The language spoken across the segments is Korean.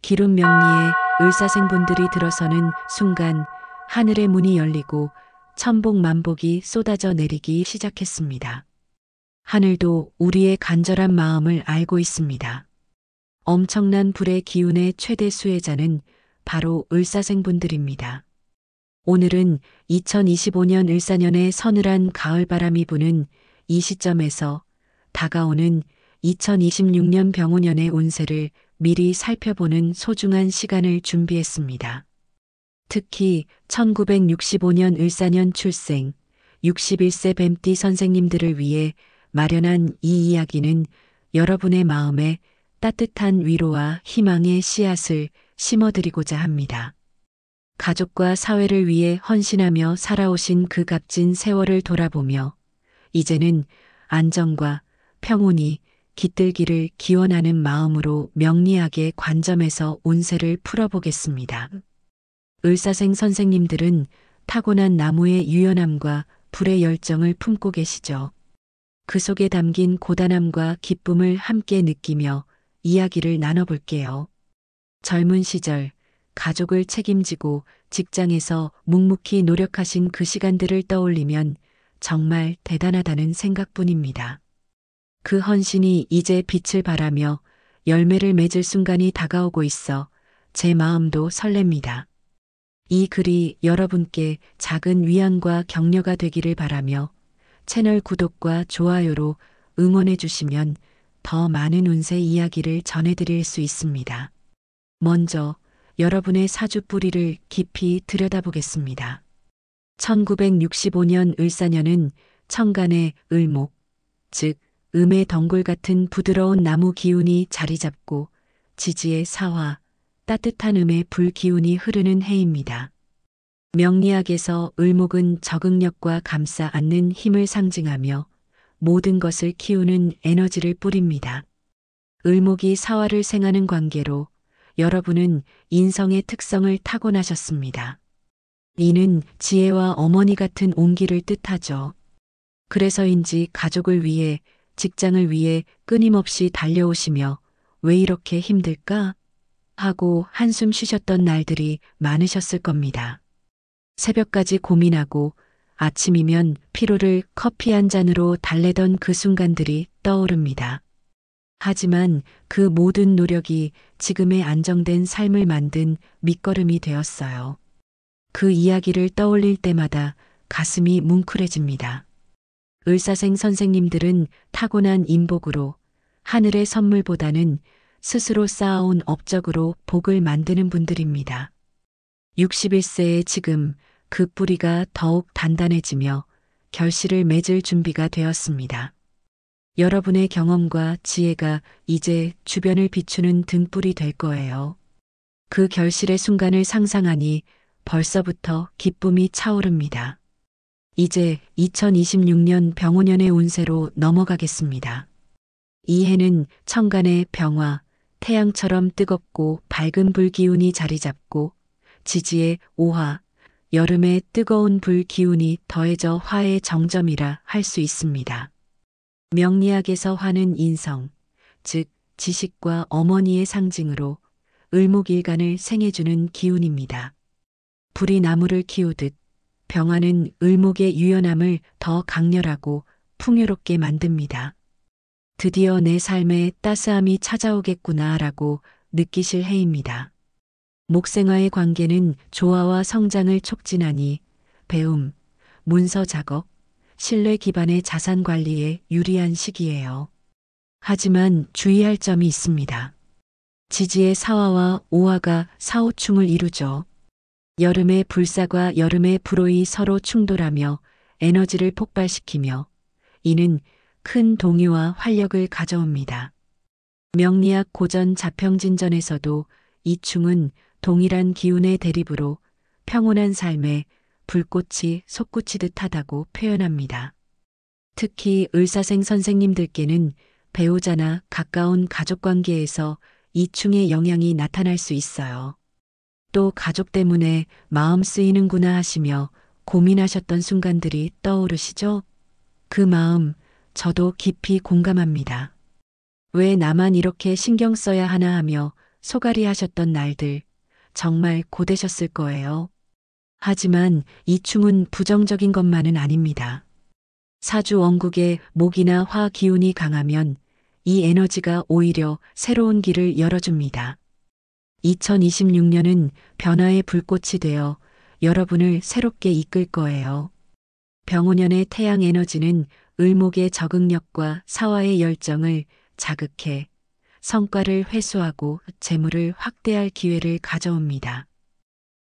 기룬 명리에 을사생분들이 들어서는 순간 하늘의 문이 열리고 천복만복이 쏟아져 내리기 시작했습니다. 하늘도 우리의 간절한 마음을 알고 있습니다. 엄청난 불의 기운의 최대 수혜자는 바로 을사생분들입니다. 오늘은 2025년 을사년의 서늘한 가을바람이 부는 이 시점에서 다가오는 2026년 병오년의 운세를 미리 살펴보는 소중한 시간을 준비했습니다. 특히 1965년 을사년 출생 61세 뱀띠 선생님들을 위해 마련한 이 이야기는 여러분의 마음에 따뜻한 위로와 희망의 씨앗을 심어드리고자 합니다. 가족과 사회를 위해 헌신하며 살아오신 그 값진 세월을 돌아보며 이제는 안정과 평온이 깃들기를 기원하는 마음으로 명리학의 관점에서 운세를 풀어보겠습니다. 을사생 선생님들은 타고난 나무의 유연함과 불의 열정을 품고 계시죠. 그 속에 담긴 고단함과 기쁨을 함께 느끼며 이야기를 나눠볼게요. 젊은 시절 가족을 책임지고 직장에서 묵묵히 노력하신 그 시간들을 떠올리면 정말 대단하다는 생각뿐입니다. 그 헌신이 이제 빛을 발하며 열매를 맺을 순간이 다가오고 있어 제 마음도 설렙니다. 이 글이 여러분께 작은 위안과 격려가 되기를 바라며 채널 구독과 좋아요로 응원해 주시면 더 많은 운세 이야기를 전해드릴 수 있습니다. 먼저 여러분의 사주 뿌리를 깊이 들여다보겠습니다. 1965년 을사년은 천간의 을목, 즉 음의 덩굴 같은 부드러운 나무 기운이 자리 잡고 지지의 사화, 따뜻한 음의 불 기운이 흐르는 해입니다. 명리학에서 을목은 적응력과 감싸 안는 힘을 상징하며 모든 것을 키우는 에너지를 뿌립니다. 을목이 사화를 생하는 관계로 여러분은 인성의 특성을 타고나셨습니다. 이는 지혜와 어머니 같은 온기를 뜻하죠. 그래서인지 가족을 위해 직장을 위해 끊임없이 달려오시며 왜 이렇게 힘들까? 하고 한숨 쉬셨던 날들이 많으셨을 겁니다. 새벽까지 고민하고 아침이면 피로를 커피 한 잔으로 달래던 그 순간들이 떠오릅니다. 하지만 그 모든 노력이 지금의 안정된 삶을 만든 밑거름이 되었어요. 그 이야기를 떠올릴 때마다 가슴이 뭉클해집니다. 을사생 선생님들은 타고난 인복으로 하늘의 선물보다는 스스로 쌓아온 업적으로 복을 만드는 분들입니다. 61세의 지금 그 뿌리가 더욱 단단해지며 결실을 맺을 준비가 되었습니다. 여러분의 경험과 지혜가 이제 주변을 비추는 등불이 될 거예요. 그 결실의 순간을 상상하니 벌써부터 기쁨이 차오릅니다. 이제 2026년 병오년의 운세로 넘어가겠습니다. 이 해는 천간의 병화, 태양처럼 뜨겁고 밝은 불 기운이 자리 잡고 지지의 오화, 여름의 뜨거운 불 기운이 더해져 화의 정점이라 할 수 있습니다. 명리학에서 화는 인성, 즉 지식과 어머니의 상징으로 을목일간을 생해주는 기운입니다. 불이 나무를 키우듯 병화는 을목의 유연함을 더 강렬하고 풍요롭게 만듭니다. 드디어 내 삶에 따스함이 찾아오겠구나라고 느끼실 해입니다. 목생화의 관계는 조화와 성장을 촉진하니 배움, 문서 작업, 신뢰 기반의 자산 관리에 유리한 시기예요. 하지만 주의할 점이 있습니다. 지지의 사화와 오화가 사오충을 이루죠. 여름의 불사과 여름의 불호이 서로 충돌하며 에너지를 폭발시키며 이는 큰 동요와 활력을 가져옵니다. 명리학 고전 자평진전에서도 이 충은 동일한 기운의 대립으로 평온한 삶에 불꽃이 솟구치듯 하다고 표현합니다. 특히 을사생 선생님들께는 배우자나 가까운 가족관계에서 이충의 영향이 나타날 수 있어요. 또 가족 때문에 마음 쓰이는구나 하시며 고민하셨던 순간들이 떠오르시죠? 그 마음 저도 깊이 공감합니다. 왜 나만 이렇게 신경 써야 하나 하며 소갈이 하셨던 날들 정말 고되셨을 거예요. 하지만 이 충은 부정적인 것만은 아닙니다. 사주 원국의 목이나 화 기운이 강하면 이 에너지가 오히려 새로운 길을 열어줍니다. 2026년은 변화의 불꽃이 되어 여러분을 새롭게 이끌 거예요. 병오년의 태양 에너지는 을목의 적응력과 사화의 열정을 자극해 성과를 회수하고 재물을 확대할 기회를 가져옵니다.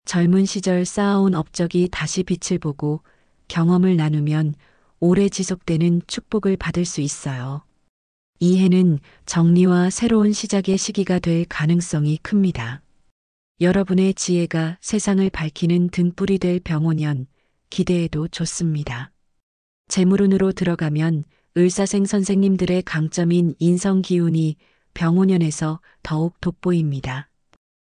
젊은 시절 쌓아온 업적이 다시 빛을 보고 경험을 나누면 오래 지속되는 축복을 받을 수 있어요. 이 해는 정리와 새로운 시작의 시기가 될 가능성이 큽니다. 여러분의 지혜가 세상을 밝히는 등불이 될 병오년 기대해도 좋습니다. 재물운으로 들어가면 을사생 선생님들의 강점인 인성 기운이 병오년에서 더욱 돋보입니다.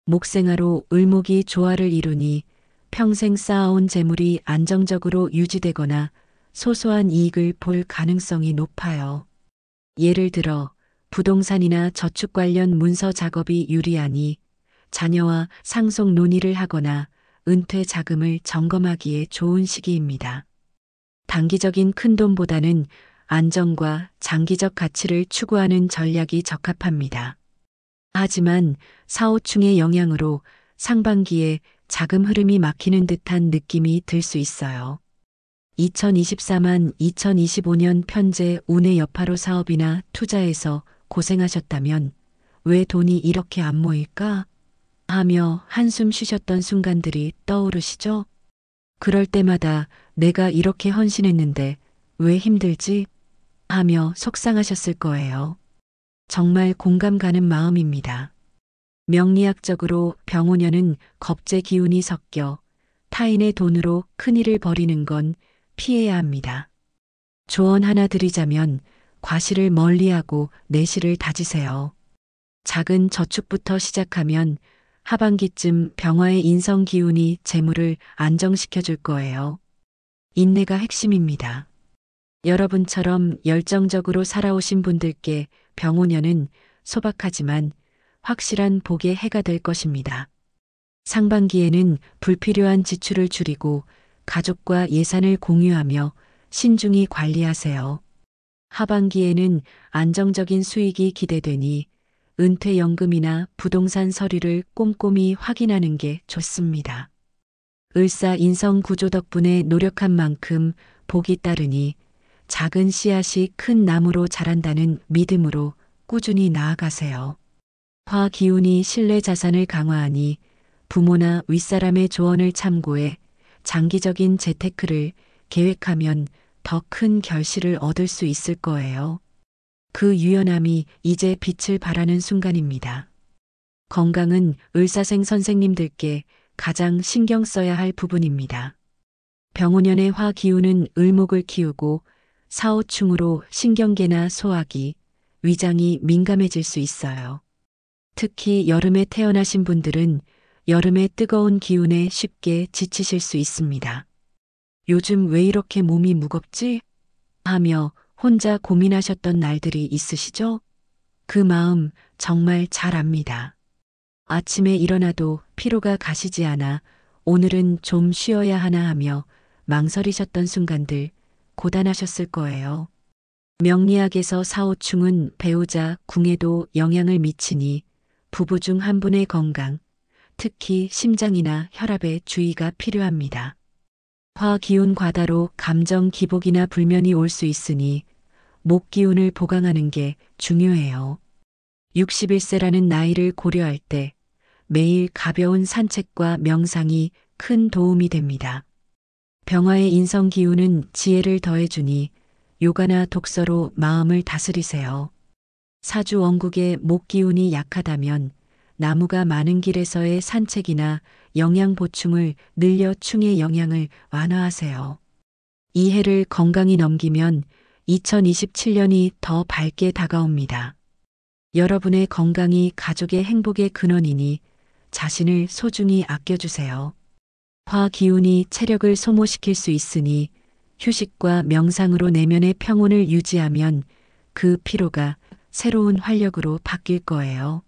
목생화로 을목이 조화를 이루니 평생 쌓아온 재물이 안정적으로 유지되거나 소소한 이익을 볼 가능성이 높아요. 예를 들어 부동산이나 저축 관련 문서 작업이 유리하니 자녀와 상속 논의를 하거나 은퇴 자금을 점검하기에 좋은 시기입니다. 단기적인 큰돈보다는 안정과 장기적 가치를 추구하는 전략이 적합합니다. 하지만 사오충의 영향으로 상반기에 자금 흐름이 막히는 듯한 느낌이 들 수 있어요. 2024만 2025년 편제 운의 여파로 사업이나 투자에서 고생하셨다면 왜 돈이 이렇게 안 모일까? 하며 한숨 쉬셨던 순간들이 떠오르시죠? 그럴 때마다 내가 이렇게 헌신했는데 왜 힘들지? 하며 속상하셨을 거예요. 정말 공감 가는 마음입니다. 명리학적으로 병오년은 겁재 기운이 섞여 타인의 돈으로 큰일을 벌이는 건 피해야 합니다. 조언 하나 드리자면 과실을 멀리하고 내실을 다지세요. 작은 저축부터 시작하면 하반기쯤 병화의 인성 기운이 재물을 안정시켜 줄 거예요. 인내가 핵심입니다. 여러분처럼 열정적으로 살아오신 분들께 병오년은 소박하지만 확실한 복의 해가 될 것입니다. 상반기에는 불필요한 지출을 줄이고 가족과 예산을 공유하며 신중히 관리하세요. 하반기에는 안정적인 수익이 기대되니 은퇴연금이나 부동산 서류를 꼼꼼히 확인하는 게 좋습니다. 을사 인성 구조 덕분에 노력한 만큼 복이 따르니 작은 씨앗이 큰 나무로 자란다는 믿음으로 꾸준히 나아가세요. 화 기운이 신뢰 자산을 강화하니 부모나 윗사람의 조언을 참고해 장기적인 재테크를 계획하면 더 큰 결실을 얻을 수 있을 거예요. 그 유연함이 이제 빛을 발하는 순간입니다. 건강은 을사생 선생님들께 가장 신경 써야 할 부분입니다. 병오년의 화 기운은 을목을 키우고 사오충으로 신경계나 소화기, 위장이 민감해질 수 있어요. 특히 여름에 태어나신 분들은 여름의 뜨거운 기운에 쉽게 지치실 수 있습니다. 요즘 왜 이렇게 몸이 무겁지? 하며 혼자 고민하셨던 날들이 있으시죠? 그 마음 정말 잘 압니다. 아침에 일어나도 피로가 가시지 않아 오늘은 좀 쉬어야 하나 하며 망설이셨던 순간들 고단하셨을 거예요. 명리학에서 사오충은 배우자 궁에도 영향을 미치니 부부 중 한 분의 건강, 특히 심장이나 혈압에 주의가 필요합니다. 화 기운 과다로 감정 기복이나 불면이 올 수 있으니 목 기운을 보강하는 게 중요해요. 61세라는 나이를 고려할 때 매일 가벼운 산책과 명상이 큰 도움이 됩니다. 병화의 인성 기운은 지혜를 더해주니 요가나 독서로 마음을 다스리세요. 사주 원국의 목 기운이 약하다면 나무가 많은 길에서의 산책이나 영양 보충을 늘려 충의 영향을 완화하세요. 이 해를 건강히 넘기면 2027년이 더 밝게 다가옵니다. 여러분의 건강이 가족의 행복의 근원이니 자신을 소중히 아껴주세요. 화 기운이 체력을 소모시킬 수 있으니 휴식과 명상으로 내면의 평온을 유지하면 그 피로가 새로운 활력으로 바뀔 거예요.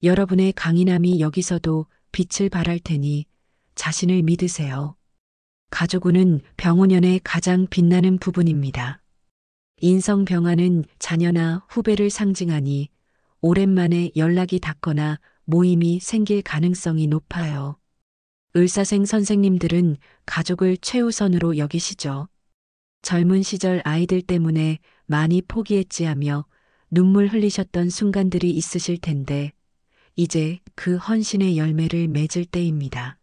여러분의 강인함이 여기서도 빛을 발할 테니 자신을 믿으세요. 가족운은 병오년의 가장 빛나는 부분입니다. 인성병화는 자녀나 후배를 상징하니 오랜만에 연락이 닿거나 모임이 생길 가능성이 높아요. 을사생 선생님들은 가족을 최우선으로 여기시죠. 젊은 시절 아이들 때문에 많이 포기했지 하며 눈물 흘리셨던 순간들이 있으실 텐데 이제 그 헌신의 열매를 맺을 때입니다.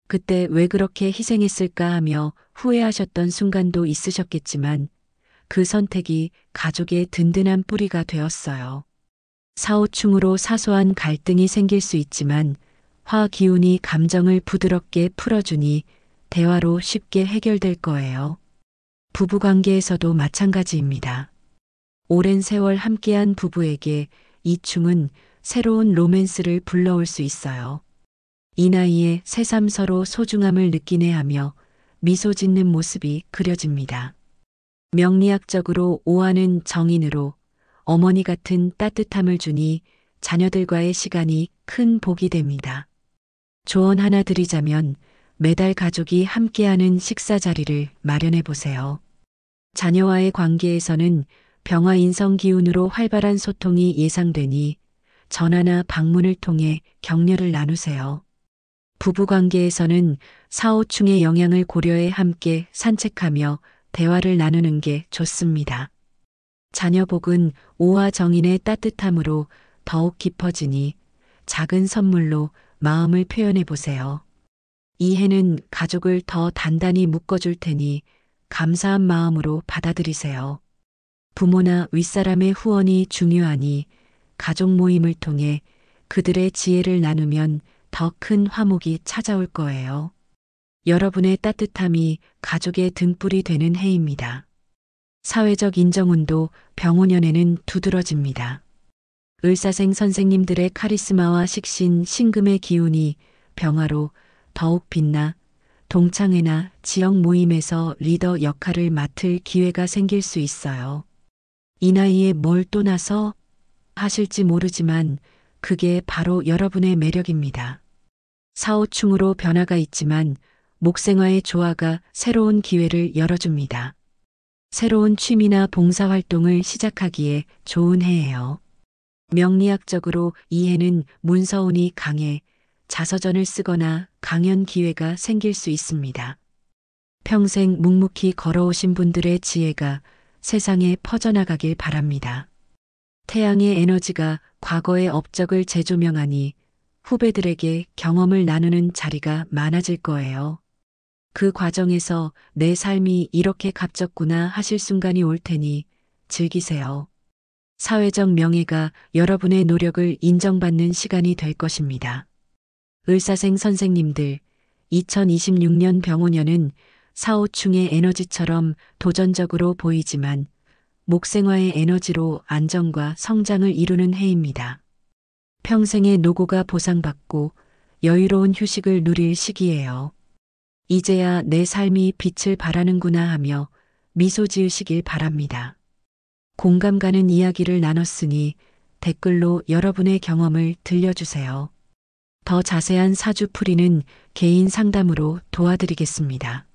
그때 왜 그렇게 희생했을까 하며 후회하셨던 순간도 있으셨겠지만 그 선택이 가족의 든든한 뿌리가 되었어요. 사오충으로 사소한 갈등이 생길 수 있지만 화 기운이 감정을 부드럽게 풀어주니 대화로 쉽게 해결될 거예요. 부부관계에서도 마찬가지입니다. 오랜 세월 함께한 부부에게 이 충은 새로운 로맨스를 불러올 수 있어요. 이 나이에 새삼 서로 소중함을 느끼네 하며 미소 짓는 모습이 그려집니다. 명리학적으로 오화는 정인으로 어머니 같은 따뜻함을 주니 자녀들과의 시간이 큰 복이 됩니다. 조언 하나 드리자면 매달 가족이 함께하는 식사 자리를 마련해 보세요. 자녀와의 관계에서는 병화 인성 기운으로 활발한 소통이 예상되니 전화나 방문을 통해 격려를 나누세요. 부부 관계에서는 사오충의 영향을 고려해 함께 산책하며 대화를 나누는 게 좋습니다. 자녀 복은 오화 정인의 따뜻함으로 더욱 깊어지니 작은 선물로 마음을 표현해 보세요. 이 해는 가족을 더 단단히 묶어줄 테니 감사한 마음으로 받아들이세요. 부모나 윗사람의 후원이 중요하니 가족 모임을 통해 그들의 지혜를 나누면 더 큰 화목이 찾아올 거예요. 여러분의 따뜻함이 가족의 등불이 되는 해입니다. 사회적 인정운도 병오년에는 두드러집니다. 을사생 선생님들의 카리스마와 식신, 신금의 기운이 병화로 더욱 빛나 동창회나 지역 모임에서 리더 역할을 맡을 기회가 생길 수 있어요. 이 나이에 뭘 또 나서 하실지 모르지만 그게 바로 여러분의 매력입니다. 사오충으로 변화가 있지만 목생화의 조화가 새로운 기회를 열어줍니다. 새로운 취미나 봉사활동을 시작하기에 좋은 해예요. 명리학적으로 이 해는 문서운이 강해 자서전을 쓰거나 강연 기회가 생길 수 있습니다. 평생 묵묵히 걸어오신 분들의 지혜가 세상에 퍼져나가길 바랍니다. 태양의 에너지가 과거의 업적을 재조명하니 후배들에게 경험을 나누는 자리가 많아질 거예요. 그 과정에서 내 삶이 이렇게 값졌구나 하실 순간이 올 테니 즐기세요. 사회적 명예가 여러분의 노력을 인정받는 시간이 될 것입니다. 을사생 선생님들, 2026년 병오년은 사오충의 에너지처럼 도전적으로 보이지만 목생화의 에너지로 안정과 성장을 이루는 해입니다. 평생의 노고가 보상받고 여유로운 휴식을 누릴 시기예요. 이제야 내 삶이 빛을 발하는구나 하며 미소 지으시길 바랍니다. 공감 가는 이야기를 나눴으니 댓글로 여러분의 경험을 들려주세요. 더 자세한 사주풀이는 개인 상담으로 도와드리겠습니다.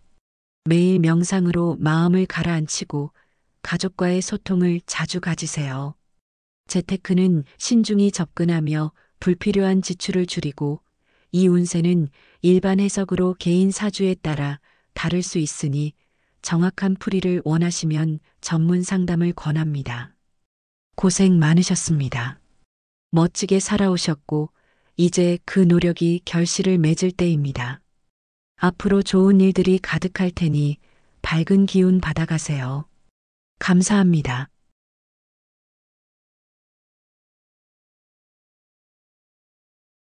매일 명상으로 마음을 가라앉히고 가족과의 소통을 자주 가지세요. 재테크는 신중히 접근하며 불필요한 지출을 줄이고 이 운세는 일반 해석으로 개인 사주에 따라 다를 수 있으니 정확한 풀이를 원하시면 전문 상담을 권합니다. 고생 많으셨습니다. 멋지게 살아오셨고 이제 그 노력이 결실을 맺을 때입니다. 앞으로 좋은 일들이 가득할 테니 밝은 기운 받아가세요. 감사합니다.